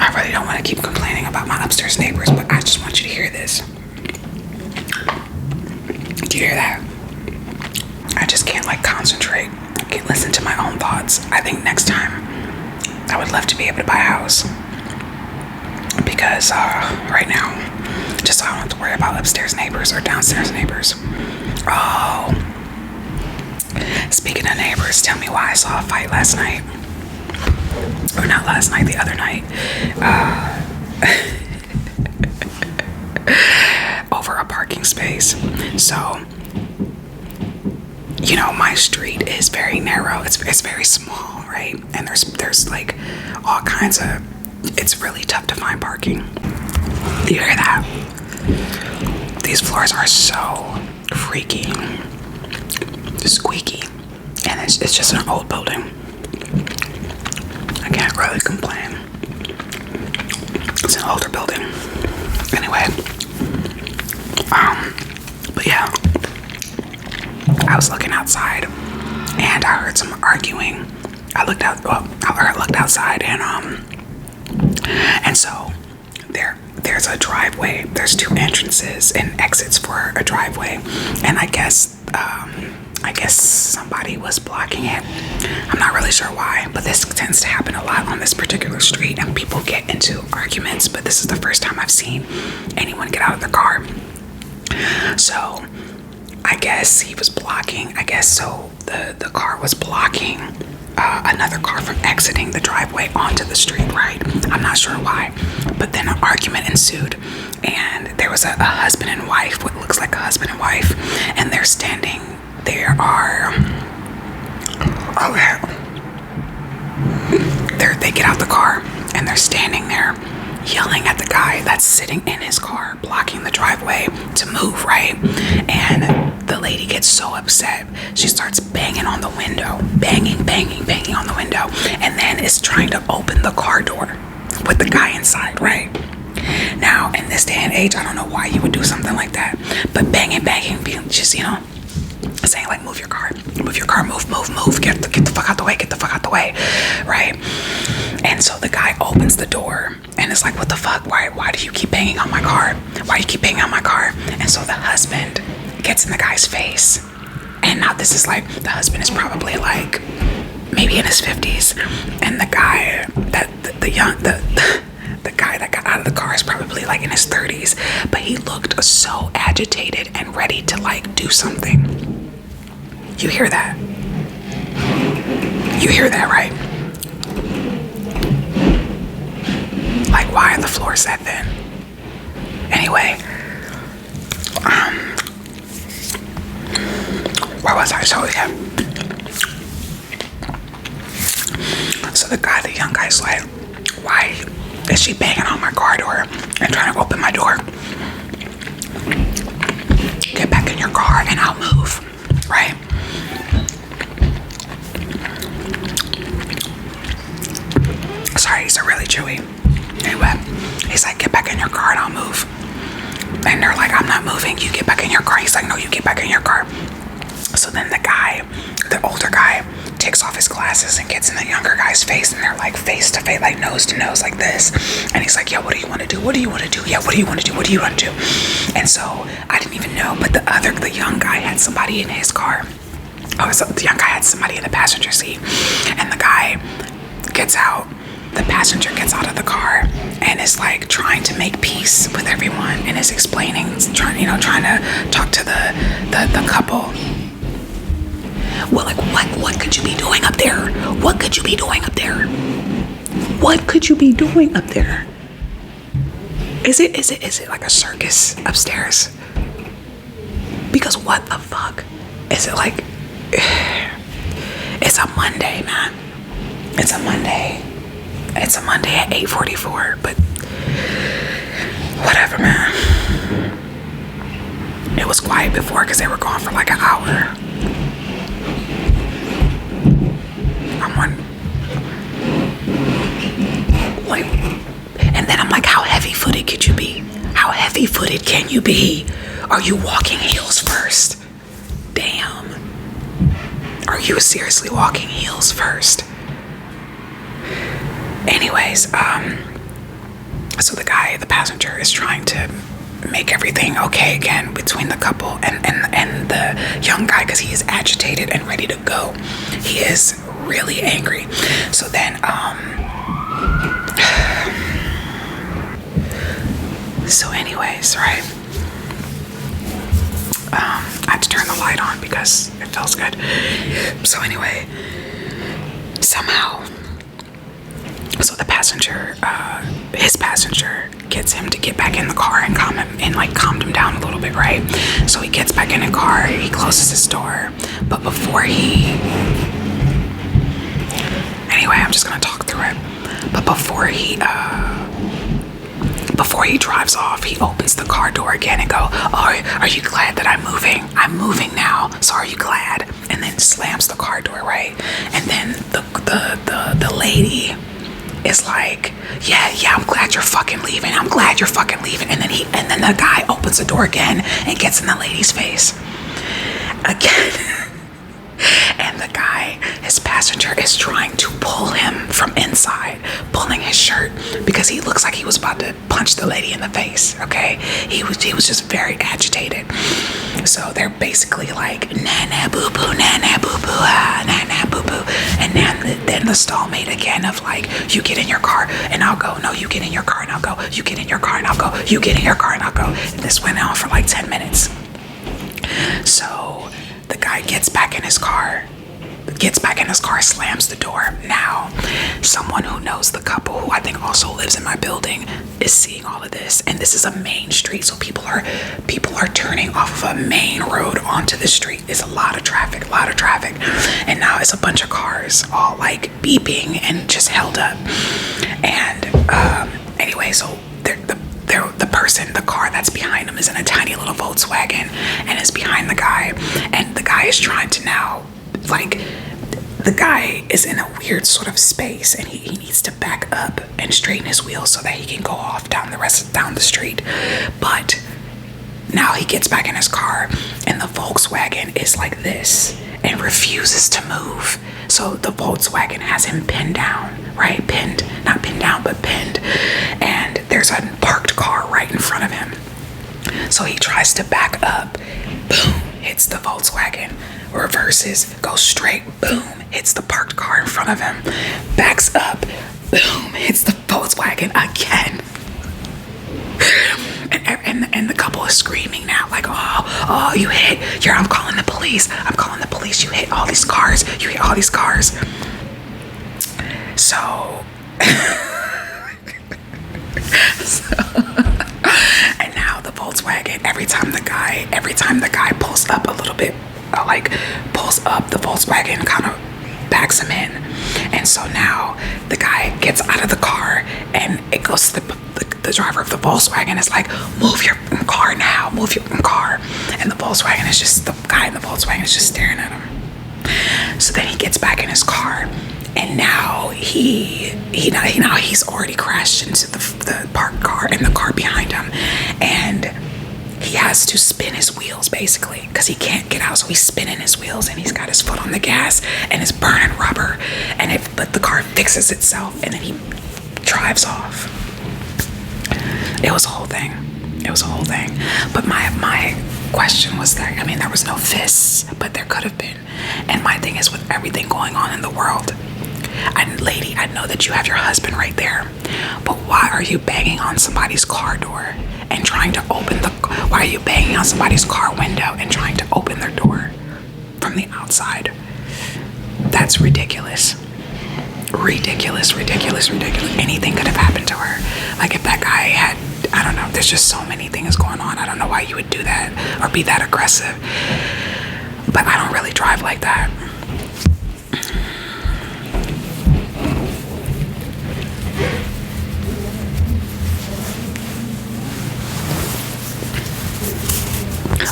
I really don't want to keep complaining about my upstairs neighbors, but I just want you to hear this. Do you hear that? I just can't like concentrate. I can't listen to my own thoughts. I think next time I would love to be able to buy a house. Because right now, just so I don't have to worry about upstairs neighbors or downstairs neighbors. Oh, speaking of neighbors, tell me why I saw a fight last night. Or not last night, the other night. Over a parking space. So, you know, my street is very narrow. It's very small, right? And there's like all kinds of, it's really tough to find parking. You hear that? These floors are so freaking squeaky. And it's just an old building. I can't really complain. It's an older building. Anyway. But yeah. I was looking outside and I heard some arguing. I looked outside and so there's a driveway. There's two entrances and exits for a driveway, and I guess somebody was blocking it. I'm not really sure why, but this tends to happen a lot on this particular street, and people get into arguments. But this is the first time I've seen anyone get out of their car. So I guess he was blocking. I guess so. The car was blocking another car from exiting the driveway onto the street, right? I'm not sure why, but then an argument ensued, and there was a husband and wife, what looks like a husband and wife, and they're standing. They get out the car and they're standing there yelling at the guy that's sitting in his car blocking the driveway to move, right? And the lady gets so upset, she starts banging on the window, banging on the window, and then is trying to open the car door with the guy inside, right? Now, in this day and age, I don't know why you would do something like that, but banging, just, you know, saying like, move your car, move, get the fuck out the way, right? And so the guy opens the door and is like, what the fuck, why do you keep banging on my car, and so the husband gets in the guy's face, and now this is like, the husband is probably like maybe in his 50s, and the guy the guy that got out of the car is probably like in his 30s, but he looked so agitated and ready to like do something. You hear that? You hear that, right? Like, why are the floors that thin? Anyway, where was I? So yeah. So the young guy's like, why is she banging on my car door and trying to open my door? Get back in your car and I'll move, right? Sorry, he's really chewy. Anyway, he's like, get back in your car and I'll move. And they're like, I'm not moving, you get back in your car. He's like, no, you get back in your car. So then the older guy takes off his glasses and gets in the younger guy's face, and they're like face to face, like nose to nose, like this. And he's like, yeah, what do you want to do? What do you want to do? Yeah, what do you want to do? What do you want to do? And so I didn't even know, but the young guy had somebody in his car. Oh, so the young guy had somebody in the passenger seat, and the guy gets out. The passenger gets out of the car and is like trying to make peace with everyone, and is explaining, trying to talk to the couple. Well, like, what could you be doing up there? What could you be doing up there? What could you be doing up there? Is it like a circus upstairs? Because what the fuck? Is it like, it's a Monday, man. It's a Monday at 8:44, but whatever, man. It was quiet before because they were gone for like an hour. And then I'm like, how heavy-footed could you be? How heavy-footed can you be? Are you walking heels first? Damn. Are you seriously walking heels first? Anyways, So the guy, the passenger, is trying to make everything okay again between the couple and the young guy, because he is agitated and ready to go. He is really angry. So then so anyways, right, I had to turn the light on because it feels good. So anyway, somehow, so the passenger, his passenger gets him to get back in the car and calm him and like calmed him down a little bit, right? So he gets back in the car, he closes his door, but before he, anyway, I'm just gonna talk through it. But before he drives off, he opens the car door again and go, "Oh, are you glad that I'm moving? I'm moving now. So are you glad?" And then slams the car door, right? And then the lady is like, yeah, I'm glad you're fucking leaving. I'm glad you're fucking leaving. And then the guy opens the door again and gets in the lady's face again. And the guy, his passenger, is trying to pull him from inside, pulling his shirt because he looks like he was about to punch the lady in the face. Okay, he was just very agitated. So they're basically like, nah nah boo boo, nah nah boo boo, ah, nah nah boo boo. And then the stallmate again of like, you get in your car and I'll go. No, you get in your car and I'll go. You get in your car and I'll go. You get in your car and I'll go. And this went on for like 10 minutes. So the guy gets back in his car, slams the door. Now, someone who knows the couple, who I think also lives in my building, is seeing all of this. And this is a main street, so people are turning off of a main road onto the street. There's a lot of traffic. And now it's a bunch of cars all like beeping and just held up. And anyway, so the car that's behind him is in a tiny little Volkswagen and is behind the guy. And the guy is trying to now, like, the guy is in a weird sort of space and he needs to back up and straighten his wheels so that he can go off down the street. But now he gets back in his car and the Volkswagen is like this and refuses to move. So the Volkswagen has him pinned down, right? Not pinned down, but pinned. And there's a parked car right in front of him. So he tries to back up, boom, hits the Volkswagen, reverses, goes straight, boom, hits the parked car in front of him, backs up, boom, hits the Volkswagen again. And the couple is screaming now, like, oh, you hit, I'm calling the police, you hit all these cars, So, and now the Volkswagen, every time the guy pulls up a little bit, the Volkswagen kind of backs him in. And so now the guy gets out of the car and it goes to the driver of the Volkswagen is like, move your car now, move your car. And the guy in the Volkswagen is just staring at him. So then he gets back in his car and now he's already crashed into the parked car and the car behind him. And he has to spin his wheels basically because he can't get out, so he's spinning his wheels and he's got his foot on the gas and it's burning rubber, but the car fixes itself and then he drives off. It was a whole thing. But my question was that, I mean, there was no fists, but there could have been. And my thing is, with everything going on in the world, and lady, I know that you have your husband right there, but why are you banging on somebody's car door and trying to why are you banging on somebody's car window and trying to open their door from the outside? That's ridiculous. Ridiculous. Anything could have happened to her. Like if that guy had, I don't know, there's just so many things going on. I don't know why you would do that or be that aggressive. But I don't really drive like that.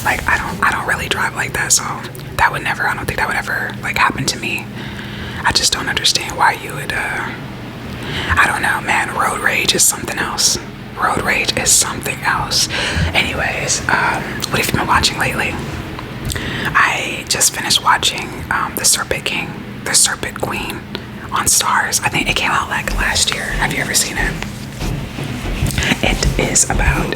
Like I don't really drive like that, so I don't think that would ever like happen to me. I just don't understand why you would I don't know, man. Road rage is something else. Anyways, what have you been watching lately? I just finished watching The Serpent Queen on Stars. I think it came out like last year. Have you ever seen it? It's about,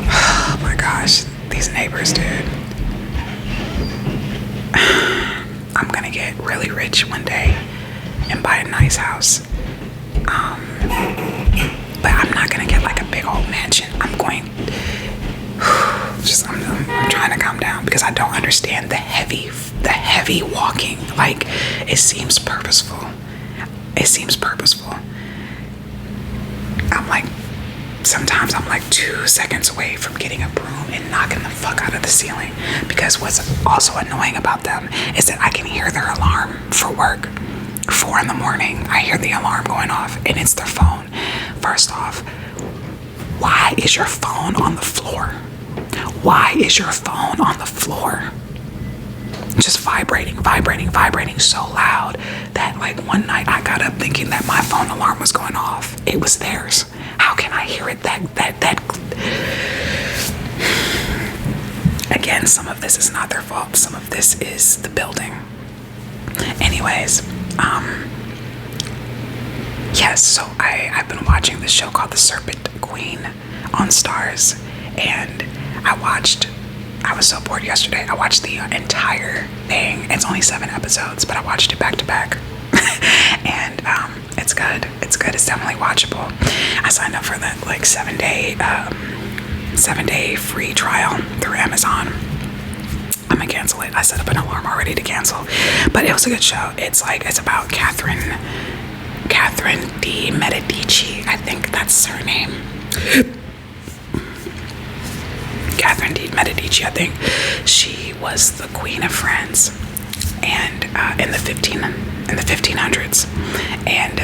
oh my gosh, these neighbors, dude. I'm gonna get really rich one day and buy a nice house. But I'm not gonna get like a big old mansion. I'm trying to calm down because I don't understand the heavy walking. Like, it seems purposeful. Sometimes I'm like 2 seconds away from getting a broom and knocking the fuck out of the ceiling. Because what's also annoying about them is that I can hear their alarm for work. 4 in the morning, I hear the alarm going off, and it's their phone. First off, why is your phone on the floor? Why is your phone on the floor? Just vibrating so loud that like one night I got up thinking that my phone alarm was going off. It was theirs. How can I hear it that again, some of this is not their fault. Some of this is the building. Anyways, yes, so I've been watching this show called The Serpent Queen on Stars, and I was so bored yesterday. I watched the entire thing. It's only 7 episodes, but I watched it back to back. And it's good. It's definitely watchable. I signed up for that like 7-day free trial through Amazon. I'm gonna cancel it. I set up an alarm already to cancel, but it was a good show. It's about Catherine de Medici. I think that's her name. Catherine de Medici. I think she was the Queen of France, and in the 1500s, and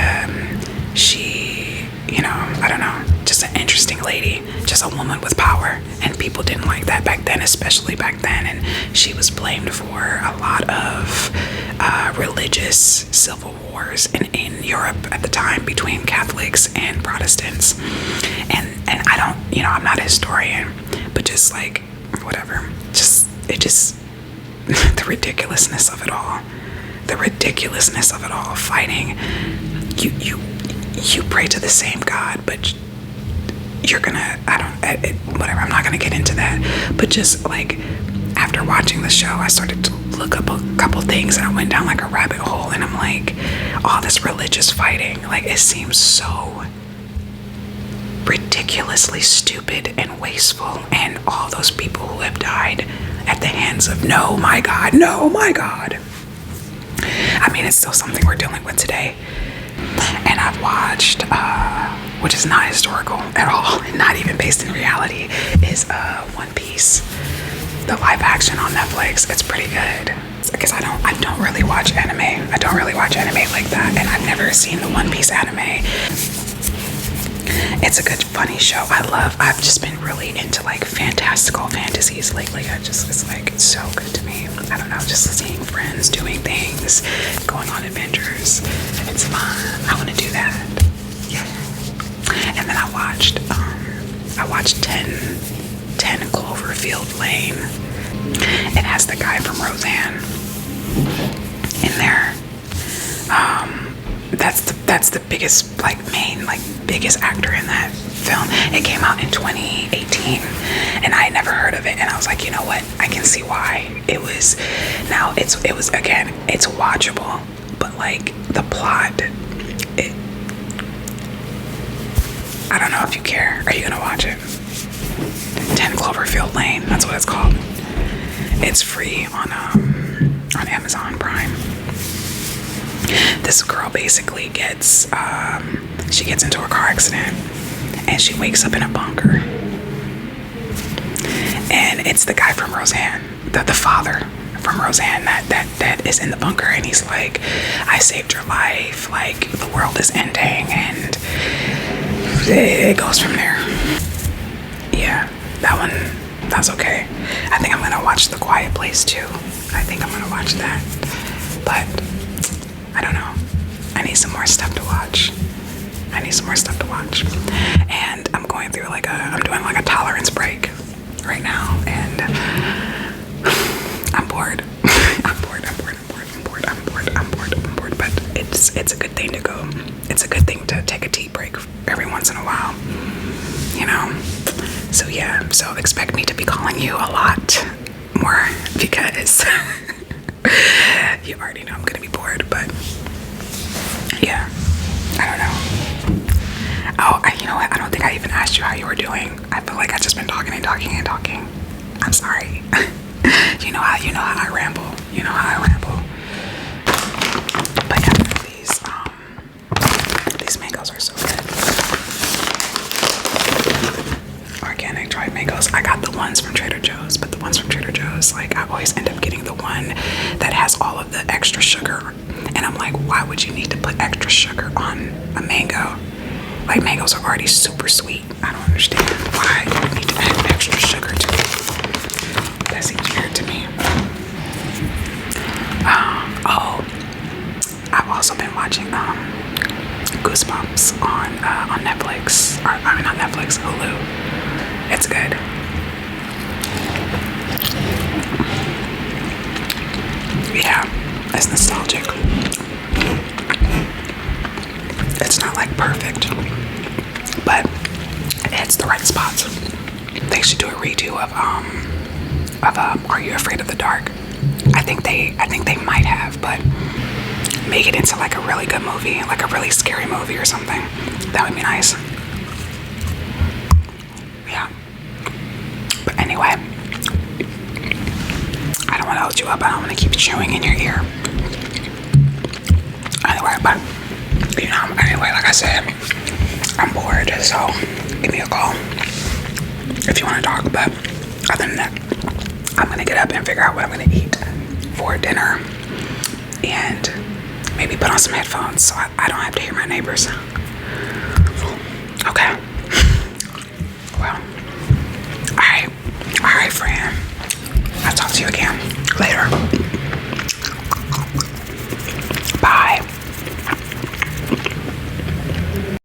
she, I don't know, just an interesting lady, just a woman with power, and people didn't like that back then, especially back then, and she was blamed for a lot of religious civil wars in Europe at the time between Catholics and Protestants, and I don't, I'm not a historian, but just like whatever, the ridiculousness of it all. Fighting, you pray to the same God, but you're gonna, whatever, I'm not gonna get into that, but just like after watching the show, I started to look up a couple things, and I went down like a rabbit hole, and I'm like, all this religious fighting, like, it seems so ridiculously stupid and wasteful, and all those people who have died at the hands of no my God. I mean, it's still something we're dealing with today. And I've watched, which is not historical at all, not even based in reality, is One Piece, the live action on Netflix. It's pretty good. Because I don't really watch anime. I don't really watch anime like that, and I've never seen the One Piece anime. It's a good, funny show. I've just been really into like fantastical fantasies lately. It's like so good to me. I don't know, just seeing friends doing things, going on adventures. It's fun. I want to do that. Yeah. And then I watched 10 Cloverfield Lane. It has the guy from Roseanne in there. That's the biggest, biggest actor in that film. It came out in 2018, and I had never heard of it, and I was like, you know what? I can see why. It was again, it's watchable, but like the plot, I don't know if you care. Are you gonna watch it? 10 Cloverfield Lane, that's what it's called. It's free on Amazon Prime. This girl basically gets into a car accident, and she wakes up in a bunker, and it's the guy from Roseanne, the father from Roseanne that is in the bunker, and he's like, I saved your life, like the world is ending, and it goes from there. Yeah, that's okay. I think I'm gonna watch The Quiet Place too. I think I'm gonna watch that, but I don't know. I need some more stuff to watch. And I'm going through I'm doing like a tolerance break right now, and I'm bored. I'm bored. But it's a good thing to go. It's a good thing to take a tea break every once in a while, you know. So yeah, so expect me to be calling you a lot more because you already know I'm gonna be bored. But yeah, I don't know. Oh, you know what? I don't think I even asked you how you were doing. I feel like I've just been talking and talking and talking. I'm sorry. You know how I ramble. You know how I ramble. But yeah, these mangoes are so good. Organic dried mangoes. I got the ones from Trader Joe's, but the ones from Trader Joe's, like I always end up getting the one that has all of the extra sugar. And I'm like, why would you need to put extra sugar on a mango? Like mangoes are already super sweet. I don't understand why you would need to add extra sugar to it. That seems weird to me. Oh, I've also been watching Goosebumps on Netflix. Or I mean not Netflix, Hulu. It's good. Yeah, it's nostalgic. It's not like perfect, but it hits the right spots. They should do a redo of Are You Afraid of the Dark? I think they might have, but make it into like a really good movie, like a really scary movie or something. That would be nice. Yeah. But anyway, I don't want to hold you up. I don't want to keep chewing in your ear. Anyway, but you know, anyway, like I said, I'm bored, so give me a call if you want to talk. But other than that, I'm gonna get up and figure out what I'm gonna eat for dinner and maybe put on some headphones so I don't have to hear my neighbors. Okay. Well, all right, friend. I'll talk to you again later.